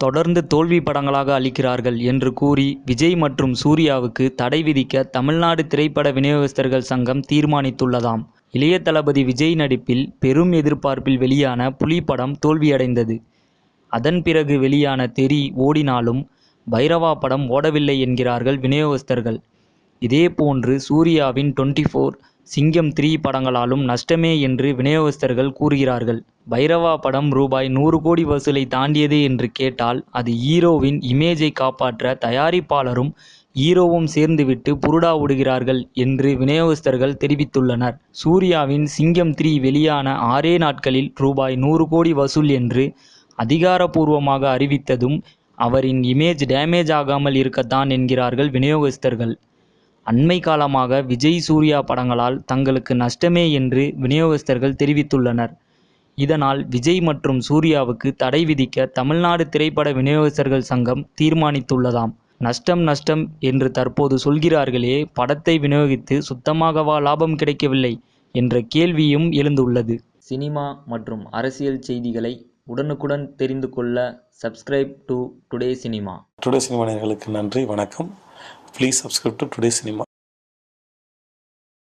தொடர்ந்து தோல்வி படங்களாக அளிக்கிறார்கள் என்று கூறி விஜய் மற்றும் சூர்யாவுக்கு தடை விதிக்க தமிழ்நாடு திரைப்பட விநியோகஸ்தர்கள் சங்கம் தீர்மானித்துள்ளதாம். இளைய தளபதி விஜய் நடிப்பில் பெரும் எதிர்பார்ப்பில் வெளியான புலி படம் தோல்வியடைந்தது. அதன் பிறகு வெளியான தெறி ஓடினாலும் பைரவா படம் ஓடவில்லை என்கிறார்கள் விநியோகஸ்தர்கள். இதேபோன்று சூர்யாவின் 24, சிங்கம் 3 படங்களாலும் நஷ்டமே என்று விநியோகஸ்தர்கள் கூறுகிறார்கள். பைரவா படம் ரூபாய் 100 கோடி வசூலை தாண்டியது என்று கேட்டால் அது ஹீரோவின் இமேஜை காப்பாற்ற தயாரிப்பாளரும் ஹீரோவும் சேர்ந்துவிட்டு புருடா விடுகிறார்கள் என்று விநியோகஸ்தர்கள் தெரிவித்துள்ளனர். சூர்யாவின் சிங்கம் 3 வெளியான 6 நாட்களில் ரூபாய் 100 கோடி வசூல் என்று அதிகாரப்பூர்வமாக அறிவித்ததும் அவரின் இமேஜ் டேமேஜ் ஆகாமல் இருக்கத்தான் என்கிறார்கள் விநியோகஸ்தர்கள். அண்மை காலமாக விஜய் சூர்யா படங்களால் தங்களுக்கு நஷ்டமே என்று விநியோகஸ்தர்கள் தெரிவித்துள்ளனர். இதனால் விஜய் மற்றும் சூர்யாவுக்கு தடை விதிக்க தமிழ்நாடு திரைப்பட விநியோகஸ்தர்கள் சங்கம் தீர்மானித்துள்ளதாம். நஷ்டம் நஷ்டம் என்று தற்போது சொல்கிறார்களே, படத்தை விநியோகித்து சுத்தமாகவா லாபம் கிடைக்கவில்லை என்ற கேள்வியும் எழுந்துள்ளது. சினிமா மற்றும் அரசியல் செய்திகளை உடனுக்குடன் தெரிந்து கொள்ள subscribe to today cinema. Today cinema நேயர்களுக்கு நன்றி, வணக்கம். Please subscribe to today cinema.